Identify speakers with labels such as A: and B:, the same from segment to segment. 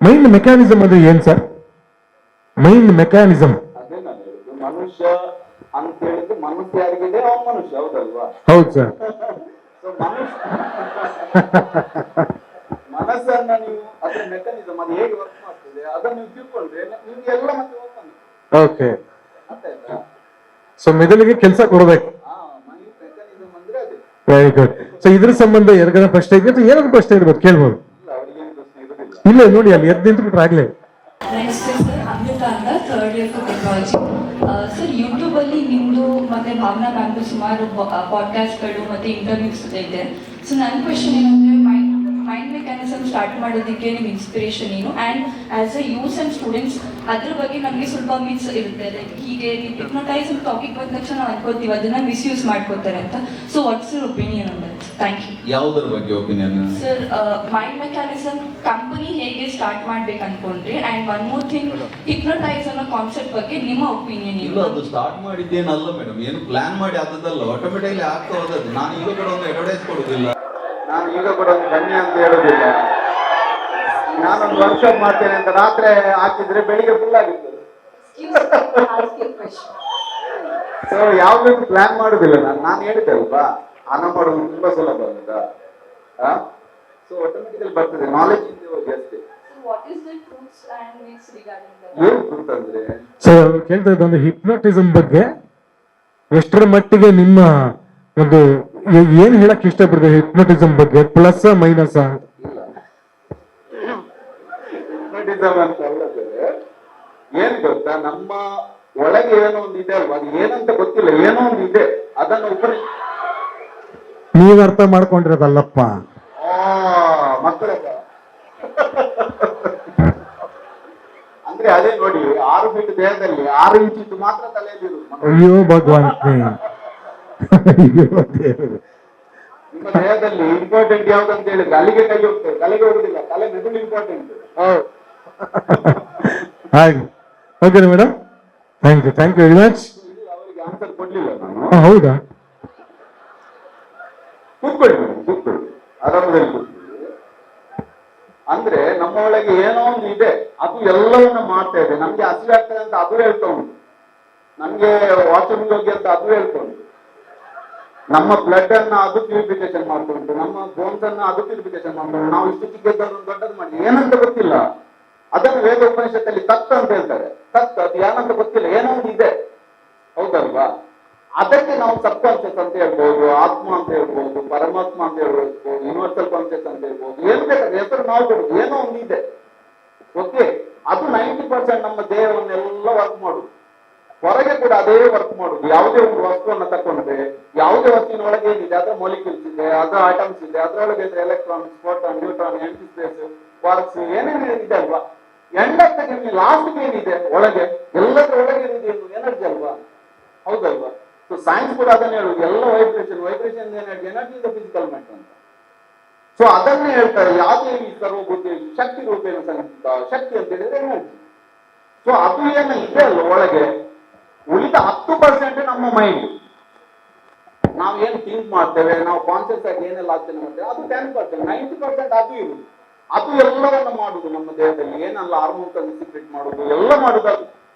A: Mind mechanism ಅಂದ್ರೆ ಏನ್ sir? Mind mechanism
B: ಅದೇ ನಾನು ಹೇಳುದು, ಮನುಷ್ಯ ಅಂತ ಹೇಳಿದ್ರೆ ಮನಸ್ಸು ಯಾರಿಗಿದೆ ಅವನು ಮನುಷ್ಯ, ಹೌದಲ್ವಾ?
A: ಹೌದು ಸರ್.
B: ಸೊ ಮನುಷ್ಯ ಮನಸ್ಸನ್ನ ನೀವು ಅದ್ರ ಮೆಕ್ಯಾನಿಸಮ್ ಅದು ಹೇಗೆ ವರ್ಕ್ ಮಾಡ್ತದೆ ಅದನ್ನ ನೀವು ತಿಳ್ಕೊಂಡ್ರೆ ನಿಮ್ಗೆ ಎಲ್ಲ ಮತ್ತೆ ಓಪನ್.
A: ಓಕೆ.
B: ಅರ್ಥ ಆಯ್ತಾ?
A: ಸೊ ಮೆದುಳಿಗೆ ಕೆಲಸ ಕೊಡಬೇಕು.
B: ಮೈಂಡ್ ಮೆಕ್ಯಾನಿಸಮ್ ಅಂದ್ರೆ ಅದೇ.
A: Very good. ಸೊ ಇದ್ರ ಸಂಬಂಧ ಎರಡನೇ ಪ್ರಶ್ನೆ ಇದೆ ಅಥವಾ ಏನಾದ್ರು ಪ್ರಶ್ನೆ ಇರ್ಬೋದು, ಕೇಳ್ಬೋದು.
B: ಇಲ್ಲ, ಅವ್ರಿಗೇನು ಪ್ರಶ್ನೆ ಇರುದಿಲ್ಲ.
A: ಇಲ್ಲ ನೋಡಿ, ಅಲ್ಲಿ ಎದ್ದು ನಿಂತ್ಬಿಟ್ರೆ ಆಗ್ಲೇ.
C: ನೆಕ್ಸ್ಟ್ ಸರ್ ಅಮೃತ ಅಂತ third year technology. Sir YouTube ಅಲ್ಲಿ ನಿಮ್ದು ಮತ್ತೆ ಭಾವನಾ ಮ್ಯಾಮ್ದು ಸುಮಾರು ಪಾಡ್ಕಾಸ್ಟ್ಗಳು ಮತ್ತೆ ಇಂಟರ್ವ್ಯೂಸ್ ಇದೆ. ಸೊ ನನ್ನ ಕ್ವೆಶನ್ ಏನಂದ್ರೆ ಮೈಂಡ್ ಮೆಕ್ಯಾನಿಸಮ್ ಸ್ಟಾರ್ಟ್ ಮಾಡೋದಕ್ಕೆ ನಿಮ್ಮ ಇನ್ಸ್ಪಿರೇಷನ್ ಏನು? And as a use and students ಅದ್ರ ಬಗ್ಗೆ ನಮಗೆ ಸ್ವಲ್ಪ ಮಿಸ್ ಇರುತ್ತೆ. ಲೈಕ್ ಹೀಗೆ ಹಿಪ್ನೋಟೈಸ್ ಟಾಪಿಕ್ ಬಂದ ತಕ್ಷಣ ನಾವು ಅನ್ಕೋತೀವಿ ಅದನ್ನ ಮಿಸ್ಯೂಸ್ ಮಾಡ್ಕೋತಾರೆ ಅಂತ. So what's your opinion on that? Thank you.
B: ಯಾವುದರ ಬಗ್ಗೆ opinion?
C: Sir mind mechanism company ಹೇಗೆ ಸ್ಟಾರ್ಟ್ ಮಾಡ್ಬೇಕು ಅನ್ಕೊಂಡ್ರಿ, and one more thing hypnotise ಅನ್ನೋ ಕಾನ್ಸೆಪ್ಟ್ ಬಗ್ಗೆ ನಿಮ್ಮ ಒಪಿನಿಯನ್
B: ಇಲ್ಲ, ಅದು ಸ್ಟಾರ್ಟ್ ಮಾಡಿದ್ದೇನಲ್ಲ ಮೇಡಮ್, ಏನು ಪ್ಲಾನ್ ಮಾಡಿ ಆದದ್ದಲ್ಲ, ಆಟೋಮೆಟಿಕ್ಲಿ ಆಗ್ತಾ ಹೋದದ್ದು. ನಾನು ಈಗ ಕೂಡ ಒಂದು ಅಡ್ವರ್ಟೈಸ್ ಕೊಡುದಿಲ್ಲ, ನಾನು ಈಗ ಕೂಡ ಒಂದು ಬನ್ನಿ ಅಂತ ಹೇಳುದಿಲ್ಲ. ನಾನೊಂದು ವರ್ಕ್ಶಾಪ್ ಮಾಡ್ತೇನೆ ಅಂತ ರಾತ್ರಿ ಹಾಕಿದ್ರೆ ಬೆಳಿಗ್ಗೆ ಫುಲ್ ಆಗಿರ್ತದೆ. ಸೊ ಯಾವ್ದು ಪ್ಲಾನ್ ಮಾಡುದಿಲ್ಲ ನಾನು ಹೇಳಿದ್ದೆ ಅಲ್ವಾ, ಹಣ ಮಾಡೋದು ತುಂಬಾ ಸುಲಭ ಅಂತ. ಸೊ ಆಟೋಮೆಟಿಕಲಿ ಬರ್ತದೆ, ನಾಲೆಜ್ ಇಂದ ಹೋಗಿ ಅಷ್ಟೇ. ಏನ್ ಗೊತ್ತಂದ್ರೆ
A: ಸೊ ಕೇಳ್ತಾ ಇದ್ದ ಹಿಪ್ನೋಟಿಸಮ್ ಬಗ್ಗೆ ಎಷ್ಟರ ಮಟ್ಟಿಗೆ ನಿಮ್ಮ ಒಂದು ಏನ್ ಹೇಳಕ್ ಇಷ್ಟಪಡ್ತೀವಿ ಹಿಪ್ನೋಟಿಸಮ್ ಬಗ್ಗೆ, ಪ್ಲಸ್ ಮೈನಸ್?
B: ಇಲ್ಲ, ಹಿಪ್ನೋಟಿಸಮ್ ಅಂತ ಹೇಳಿದ್ರೆ ಏನ್ ಗೊತ್ತಾ, ನಮ್ಮ ಒಳಗೆ ಏನೋ ಒಂದು ಇದೆ ಅಲ್ವಾ, ಅದು ಏನಂತ ಗೊತ್ತಿಲ್ಲ, ಏನೋ ಒಂದು ಇದೆ, ಅದನ್ನು
A: ನೀವ್ ಅರ್ಥ ಮಾಡ್ಕೊಂಡಿರೋದಲ್ಲಪ್ಪ
B: ಮಕ್ಕಳ ಅಂದ್ರೆ ಅದೇ ನೋಡಿ, 6 ಫೀಟ್ ದೇಹದಲ್ಲಿ 6 ಇಂಚಿದ್ದು ಮಾತ್ರ ತಲೆಯಲ್ಲಿರುವುದು.
A: ಅಯ್ಯೋ ಭಗವಾನ್.
B: ನಿಮ್ಮ ದೇಹದಲ್ಲಿ ಇಂಪಾರ್ಟೆಂಟ್ ಯಾವ್ದಂತ ಹೇಳಿದ್ರೆ ಅಲ್ಲಿಗೆ ಕೈ ಹೋಗ್ತದೆ, ತಲೆಗೆ ಹೋಗುದಿಲ್ಲ, ತಲೆ ಮೆದುಳು ಇಂಪಾರ್ಟೆಂಟ್.
A: ಹಾಗೆ okay madam, thank you very much.
B: ಅವರಿಗೆ ಆನ್ಸರ್ ಕೊಡ್ಲಿಲ್ಲ ನಾನು.
A: ಹೌದಾ?
B: ಕೂತ್ಕೊಳ್ಳಿ ಮೇಡಮ್, ಕೂತ್ಕೊಳ್ಳಿ, ಆರಾಮದಲ್ಲಿ ಕೂತ್ಕೊಳ್ಳಿ. ಅಂದ್ರೆ ನಮ್ಮ ಒಳಗೆ ಏನೋ ಒಂದು ಇದೆ, ಅದು ಎಲ್ಲವನ್ನ ಮಾಡ್ತಾ ಇದೆ. ನಮ್ಗೆ ಹಸಿವೆ ಆಗ್ತದೆ ಅಂತ ಅದು ಹೇಳ್ತಾ ಉಂಟು, ನಮ್ಗೆ ವಾಶ್ರೂಮ್ಗೆ ಹೋಗಿ ಅಂತ ಅದು ಹೇಳ್ತಾ ಉಂಟು, ನಮ್ಮ ಬ್ಲಡ್ ಅನ್ನ ಅದು ಪ್ಯೂರಿಫಿಕೇಶನ್ ಮಾಡ್ತಾ ಉಂಟು, ನಮ್ಮ ಬೋನ್ಸ್ ಅನ್ನ ಅದು ಪ್ಯೂರಿಫಿಕೇಶನ್ ಮಾಡ್ತಾ ಉಂಟು. ನಾವು ಇಷ್ಟು ಚಿಕ್ಕದನ್ನು ದೊಡ್ಡದು ಮಾಡಿ ಏನಂತ ಗೊತ್ತಿಲ್ಲ, ಅದನ್ನು ವೇದ ಉಪನಿಷತ್ತಲ್ಲಿ ತತ್ ಅಂತ ಹೇಳ್ತಾರೆ. ತತ್ ಅದು ಏನಂತ ಗೊತ್ತಿಲ್ಲ, ಏನೋ ಒಂದು ಇದೆ, ಹೌದಲ್ವಾ? ಅದಕ್ಕೆ ನಾವು ಸಬ್ ಕಾನ್ಶಿಯಸ್ ಅಂತ ಹೇಳ್ಬೋದು, ಆತ್ಮ ಅಂತ ಹೇಳ್ಬೋದು, ಪರಮಾತ್ಮ ಅಂತ ಹೇಳ್ಬೋದು, ಯೂನಿವರ್ಸಲ್ ಕಾನ್ಶಿಯಸ್ ಅಂತ ಹೇಳ್ಬೋದು, ಏನ್ ಬೇಕಾದ್ರೆ ಹೆಸರು ನಾವು ಕೊಡುದು, ಏನೋ ಒಂದು ಇದೆ. ಓಕೆ, ಅದು 90% ನಮ್ಮ ದೇಹವನ್ನೆಲ್ಲ ವರ್ಕ್ ಮಾಡುದು. ಹೊರಗೆ ಕೂಡ ಅದೇ ವರ್ಕ್ ಮಾಡುದು. ಯಾವುದೇ ಒಂದು ವಸ್ತುವನ್ನ ತಕೊಂಡ್ರೆ, ಯಾವುದೇ ವಸ್ತುವಿನ ಒಳಗೆ ಏನಿದೆ, ಅದರ ಮೊಲಿಕ್ಯೂಲ್ಸ್ ಇದೆ, ಅದರ ಐಟಮ್ಸ್ ಇದೆ, ಅದರೊಳಗೆ ಎಲೆಕ್ಟ್ರಾನ್ಸ್, ಪ್ರೋಟಾನ್, ನ್ಯೂಟ್ರಾನ್, ಆಂಟಿಸ್ಪೇಸ್, ಕ್ವಾರ್ಕ್ಸ್, ಏನೇನು ಇದೆ ಅಲ್ವಾ? End of the game last ಏನಿದೆ ಒಳಗೆ, ಎಲ್ಲದರ ಒಳಗೆ ಏನಿದೆ ಎನರ್ಜಿ ಅಲ್ವಾ, ಹೌದಲ್ವಾ? ಸೊ ಸೈನ್ಸ್ ಕೂಡ ಅದನ್ನ ಹೇಳುದು, ಎಲ್ಲ vibration energy is physical matter ಅಂತ. ಸೊ ಅದನ್ನೇ ಹೇಳ್ತಾರೆ, ಯಾವುದೇ ಸರ್ವಭೂತಿ ಶಕ್ತಿ ರೂಪೇಣ ಸಂಗೀತ, ಶಕ್ತಿ ಅಂತ ಹೇಳಿದ್ರೆ ಎನರ್ಜಿ. ಸೊ ಅದು ಏನು ಇದೆ ಅಲ್ಲ ಒಳಗೆ, ಉಳಿದ 10% ನಮ್ಮ ಮೈಂಡ್. ನಾವು ಏನು ಥಿಂಕ್ ಮಾಡ್ತೇವೆ, ನಾವು ಕಾನ್ಶಿಯಸ್ ಆಗಿ ಏನೆಲ್ಲ ಆಚರಣೆ ಮಾಡ್ತೇವೆ, ಅದು 10%. 90% ಅದು ಇರುದು. ಅದು ಎಲ್ಲವನ್ನ ಮಾಡುದು ನಮ್ಮ ದೇಹದಲ್ಲಿ, ಏನಲ್ಲ ಹಾರ್ಮೋನ್ಸ್ ಅನ್ನು ಸೀಕ್ರೆಟ್ ಮಾಡುದು, ಎಲ್ಲ ಮಾಡುದು ಅದು.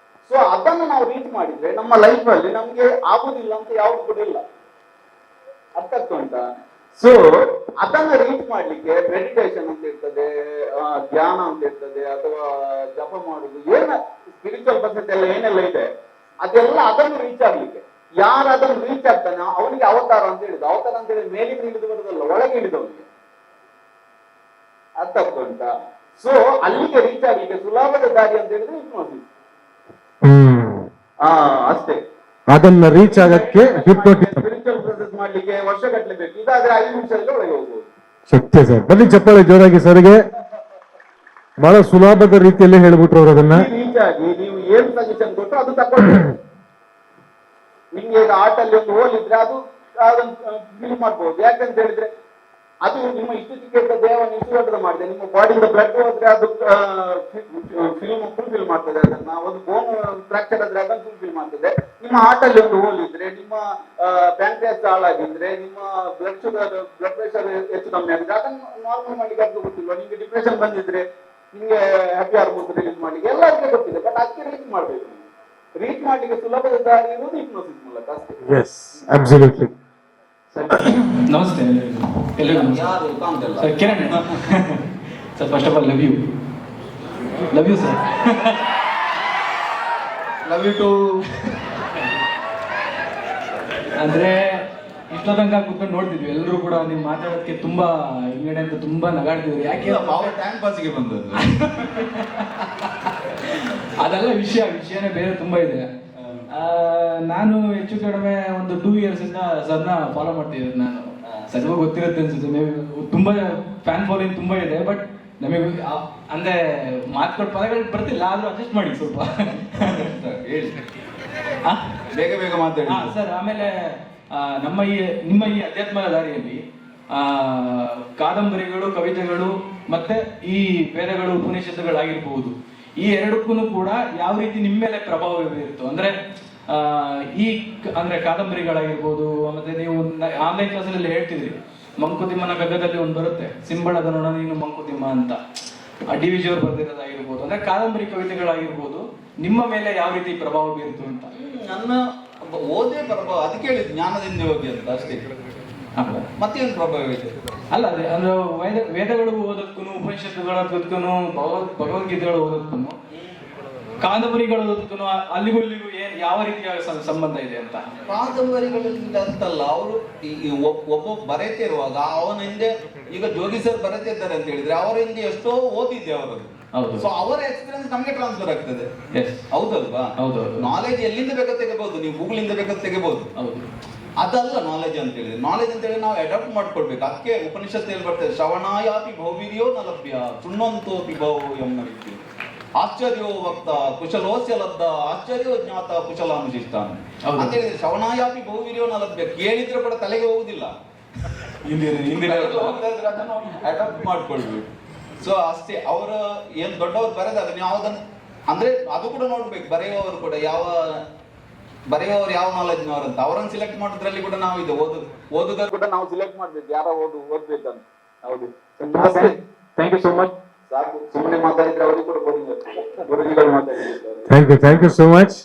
B: ಸೊ ಅದನ್ನು ನಾವು ರೀಚ್ ಮಾಡಿದ್ರೆ ನಮ್ಮ ಲೈಫ್ ಅಲ್ಲಿ ನಮ್ಗೆ ಆಗುದಿಲ್ಲ ಅಂತ ಯಾವ್ದು ಕೂಡ ಇಲ್ಲ. ಅರ್ಥ ಆಗ್ತುಂಟಾ? ಸೊ ಅದನ್ನ ರೀಚ್ ಮಾಡ್ಲಿಕ್ಕೆ ಮೆಡಿಟೇಷನ್ ಅಂತ ಇರ್ತದೆ, ಧ್ಯಾನ ಅಂತ ಇರ್ತದೆ, ಅಥವಾ ಜಪ ಮಾಡುದು, ಏನ ಸ್ಪಿರಿಚುವಲ್ ಪದ್ಧತಿ ಎಲ್ಲ ಏನೆಲ್ಲ ಇದೆ, ಅದೆಲ್ಲ ಅದನ್ನು ರೀಚ್ ಆಗ್ಲಿಕ್ಕೆ. ಯಾರು ಅದನ್ನು ರೀಚ್ ಆಗ್ತಾನೆ ಅವನಿಗೆ ಅವತಾರ ಅಂತ ಹೇಳಿದ್ರು. ಅವತಾರ ಅಂತ ಹೇಳಿ ಮೇಲಿಂದ ಇಳಿದು ಬರುದಲ್ಲ, ಒಳಗೆ ಇಳಿದವನಿಗೆ. ಅರ್ಥ ಆಗ್ತುಂಟಾ? ಸೊ ಅಲ್ಲಿಗೆ ರೀಚ್ ಆಗ್ಲಿಕ್ಕೆ ಸುಲಭದ ದಾರಿ ಅಂತ ಹೇಳಿದ್ರೆ ಹಿಪ್ನೋಸಿಸ್. ಅಷ್ಟೇ.
A: ಅದನ್ನ ರೀಚ್ ಆಗಕ್ಕೆ ಹಿಪ್ನೋಟಿಸಮ್
B: ಸ್ಪಿರಿಚುವಲ್ ಪ್ರೊಸೆಸ್ ಮಾಡ್ಲಿಕ್ಕೆ ವರ್ಷಗಟ್ಟಲೆ ಬೇಕು. ಇದಾದ್ರೆ 5 ನಿಮಿಷದಲ್ಲಿ ಒಳಗೆ ಹೋಗ್ಬೋದು.
A: ಸತ್ಯ ಸರ್. ಬನ್ನಿ ಚಪ್ಪಾಳೆ ಜೋರಾಗಿ ಸರ್ಗೆ. ಬಹಳ ಸುಲಭದ ರೀತಿಯಲ್ಲಿ ಹೇಳ್ಬಿಟ್ರು ಅವರು ಅದನ್ನ.
B: ರೀಚ್ ಆಗಿ ನೀವು ಏನ್ ಸಜೆಷನ್ ಕೊಟ್ಟರು ಅದು ತಗೊಳ್ಬೇಕು. ನಿಮ್ಗೆ ಈಗ ಆಟಲ್ಲಿ ಒಂದು ಹೋಲ್ ಇದ್ರೆ ಅದನ್ನು ಫಿಲ್ ಮಾಡ್ಬೋದು. ಯಾಕಂತ ಹೇಳಿದ್ರೆ ಅದು ನಿಮ್ಮ ಇಷ್ಟು ಚಿಕ್ಕ ದೇಹವನ್ನು ಇಷ್ಟು ದೊಡ್ಡದು ಮಾಡಿದೆ, ನಿಮ್ಮ ಬಾಡಿಯಿಂದ ಬ್ಲಡ್ ಹೋದ್ರೆ ಅದು ಫುಲ್ಫಿಲ್ ಮಾಡ್ತದೆ. ಅದನ್ನ ಒಂದು ಬೋನ್ ಫ್ರಾಕ್ಚರ್ ಆದ್ರೆ ಅದನ್ನು ಫುಲ್ಫಿಲ್ ಮಾಡ್ತದೆ. ನಿಮ್ಮ ಹಾರ್ಟಲ್ಲಿ ಒಂದು ಹೋಲ್ ಇದ್ರೆ, ನಿಮ್ಮ ಪ್ಯಾಂಕ್ರಿಯಾಸ್ ಹಾಳಾಗಿದ್ರೆ, ನಿಮ್ಮ ಬ್ಲಡ್ ಪ್ರೆಷರ್ ಹೆಚ್ಚು ಕಮ್ಮಿ ಆಗಿದ್ರೆ ಅದನ್ನು ನಾರ್ಮಲ್ ಮಾಡ್ಲಿಕ್ಕೆ ಅದು ಗೊತ್ತಿಲ್ವಾ? ನಿಮ್ಗೆ ಡಿಪ್ರೆಷನ್ ಬಂದಿದ್ರೆ ಹಿಂಗೆ ಹ್ಯಾಪಿ ಆರ್ಮೂಸ್ ರಿಲೀಸ್ ಮಾಡ್ಲಿಕ್ಕೆ ಎಲ್ಲರಿಗೂ ಗೊತ್ತಿದೆ, ಬಟ್ ಅದಕ್ಕೆ ರೀಚ್ ಮಾಡ್ಬೇಕು. ರೀಚ್ ಮಾಡ್ಲಿಕ್ಕೆ ಸುಲಭದ ದಾರಿ ಇರುವುದು ಹಿಪ್ನೋಸಿಸ್ ಮೂಲಕ ಅಷ್ಟೇ.
A: Yes absolutely.
D: ನಮಸ್ತೆ ಎಲ್ಲರಿಗೂ ನಮಸ್ತೆ.
B: ಯಾರು ಕಾಂತಲ್ಲ
D: sir Kiran sir, first of all love you sir.
B: Love you too.
D: ಅಂದ್ರೆ ಇಷ್ಟೋ ತನಕ ಕೂತ್ಕೊಂಡು ನೋಡ್ತಿದ್ವಿ ಎಲ್ಲರೂ ಕೂಡ ನೀವು ಮಾತಾಡೋದಕ್ಕೆ ತುಂಬಾ ಹಿಂಗಡೆ ಅಂತ ತುಂಬಾ ನಗಾಡ್ತಿದ್ವಿ. ಯಾಕೆ
B: ಟೈಮ್ ಪಾಸಿಗೆ ಬಂದದ್ದು.
D: ಅದೆಲ್ಲ ವಿಷಯನೇ ಬೇರೆ ತುಂಬಾ ಇದೆ. ನಾನು ಹೆಚ್ಚು ಕಡಿಮೆ ಒಂದು 2 years ಇಂದ ಸರ್ನ ಫಾಲೋ ಮಾಡ್ತಿದ್ದೆ. ನಾನು ಸರ್ಗೂ ಗೊತ್ತಿರುತ್ತೆ ಅನ್ಸುತ್ತೆ, ತುಂಬಾ ಫ್ಯಾನ್ ಫಾಲೋಯಿಂಗ್ ತುಂಬಾ ಇದೆ. ಬಟ್ ನಮಗೆ ಅಂದ್ರೆ ಮಾತುಕೊಟ್ಟು ಪದಗಳು ಬರ್ತಿಲ್ಲ, ಆದ್ರೂ ಅಡ್ಜಸ್ಟ್ ಮಾಡಿ ಸ್ವಲ್ಪ.
B: ಹೇಳಿ ಬೇಗ ಮಾತಾಡಿ
D: ಸರ್. ಆಮೇಲೆ ನಿಮ್ಮ ಈ ಅಧ್ಯಾತ್ಮದ ದಾರಿಯಲ್ಲಿ ಕಾದಂಬರಿಗಳು, ಕವಿತೆಗಳು ಮತ್ತೆ ಈ ವೇದಗಳು, ಉಪನಿಷತ್ತುಗಳಾಗಿರ್ಬಹುದು, ಈ ಎರಡಕ್ಕೂ ಕೂಡ ಯಾವ ರೀತಿ ನಿಮ್ಮ ಮೇಲೆ ಪ್ರಭಾವ ಬೀರುತ್ತೋ, ಅಂದ್ರೆ ಅಂದ್ರೆ ಕಾದಂಬರಿಗಳಾಗಿರ್ಬೋದು, ಮತ್ತೆ ನೀವು ಆನ್ಲೈನ್ ಕ್ಲಾಸಲ್ಲಿ ಹೇಳ್ತಿದ್ರಿ ಮಂಕುತಿಮ್ಮನ ಕಗ್ಗದಲ್ಲಿ ಒಂದು ಬರುತ್ತೆ, ಸಿಂಬಳದ ನೋಡ ನೀನು ಮಂಕುತಿಮ್ಮ ಅಂತ, DVG ಅವ್ರು ಬರ್ದಿರೋದಾಗಿರ್ಬೋದು, ಅಂದ್ರೆ ಕಾದಂಬರಿ ಕವಿತೆಗಳಾಗಿರ್ಬೋದು, ನಿಮ್ಮ ಮೇಲೆ ಯಾವ ರೀತಿ ಪ್ರಭಾವ ಬೀರುತ್ತು ಅಂತ.
B: ನನ್ನ ಓದೇ ಪ್ರಭಾವ, ಅದಕ್ಕೆ ಹೇಳಿದ್ ಜ್ಞಾನದಿಂದ ಹೋಗಿ ಅಂತ ಅಷ್ಟೇ. ಮತ್ತೇನು ಪ್ರಭಾವ ಇದೆ?
D: ಅಲ್ಲ ಅದೇ ಅಂದ್ರೆ ವೇದಗಳು ಓದೋದಕ್ಕೂ, ಉಪನಿಷತ್ತುಗಳ ಓದೋದಕ್ಕೂ, ಭಗವದ್ಗೀತೆಗಳು ಓದೋದಕ್ಕೂ, ಕಾದಂಬರಿಗಳು ಓದೋದಕ್ಕೂ ಅಲ್ಲಿಗೂ ಇಲ್ಲಿಗೂ ಯಾವ ರೀತಿಯ ಸಂಬಂಧ ಇದೆ ಅಂತ.
B: ಕಾದಂಬರಿಗಳಿಂದ ಅಂತಲ್ಲ, ಅವರು ಒಬ್ಬ ಬರೆಯುತ್ತಾ ಇರುವಾಗ ಅವನ ಹಿಂದೆ, ಈಗ ಜೋಗಿ ಸರ್ ಬರೆಯುತ್ತಾ ಇದ್ದಾರೆ ಅಂತ ಹೇಳಿದ್ರೆ ಅವರ ಹಿಂದೆ ಎಷ್ಟೋ ಓದಿದ್ದೆ ಅವರದ್ದು. ಸೊ ಅವರ ಎಕ್ಸ್ಪೀರಿಯನ್ಸ್ ನಮಗೆ ಟ್ರಾನ್ಸ್ಫರ್ ಆಗ್ತದೆ. ಹೌದಲ್ವಾ?
D: ಹೌದೌದು.
B: ನಾಲೆಜ್ ಎಲ್ಲಿಂದ ಬೇಕಾದ ತೆಗಿಬಹುದು, ನೀವು ಗೂಗಲ್ ಇಂದ ಬೇಕಾದ ತೆಗಿಬಹುದು.
D: ಹೌದು.
B: ಅದಲ್ಲ ನಾಲೆಜ್ ಅಂತ ಹೇಳಿದ್ರೆ. ನಾಲೆಜ್ ಅಂತ ಹೇಳಿ ನಾವು ಅಡಾಪ್ಟ್ ಮಾಡ್ಕೊಳ್ಬೇಕು. ಅದಕ್ಕೆ ಉಪನಿಷತ್ತು ಹೇಳಿ ಬರ್ತದೆ, ಶ್ರವಣಾಯಾಪಿ ಭೌವೀರ್ಯೋ ನ ಲಭ್ಯ ಶೃಣ್ವಂತೋಪಿ ಭವೋ ಯಂ ವಿದ್ಯೆ ಆಶ್ಚರ್ಯೋ ವಕ್ತ ಕುಶಲೋಸ್ಯ ಲಬ್ಧ ಆಶ್ಚರ್ಯೋ ಜ್ಞಾತ ಕುಶಲಾನುಶಿಷ್ಟಾನ ಅಂತ ಹೇಳಿದ್ರೆ, ಶ್ರವಣಾಯಾಪಿ ಭೌವೀರ್ಯೋ ನ ಲಭ್ಯ, ಕೇಳಿದ್ರೆ ಕೂಡ ತಲೆಗೆ ಹೋಗುದಿಲ್ಲ, ಅಡಾಪ್ಟ್ ಮಾಡ್ಕೊಳ್ಬೇಕು. ಸೊ ಅಷ್ಟೇ. ಅವರ ಏನ್ ದೊಡ್ಡವರು ಬರೆದಾಗ ನೀವು ಅದನ್ನ ಅಂದ್ರೆ ಅದು ಕೂಡ ನೋಡ್ಬೇಕು. ಬರೆಯುವವರು ಕೂಡ ಬರೆಯುವವರು ಯಾವ ನಾಲೆಜ್ನವರು ಅಂತ ಅವರನ್ನು ಸಿಲೆಕ್ಟ್ ಮಾಡೋದ್ರಲ್ಲಿ ಕೂಡ ನಾವು ಇದು ಓದುಗರು ಕೂಡ ನಾವು ಸಿಲೆಕ್ಟ್ ಮಾಡ್ಬೇಕು, ಯಾರೋ ಓದ್ಬೇಕಂತ. ಹೌದು.
A: Thank you so much.
B: ಸಾಕು, ಸುಮ್ಮನೆ ಮಾತಾಡಿದ್ರೆ ಅವರಿಗೆ ಕೂಡ ಬೋರಿಂಗ್ ಆಗ್ತದೆ. ಗುರುಜಿಗಳು ಮಾತಾಡಿದ್ರೆ
A: ಥ್ಯಾಂಕ್ ಯು ಸೋ ಮಚ್.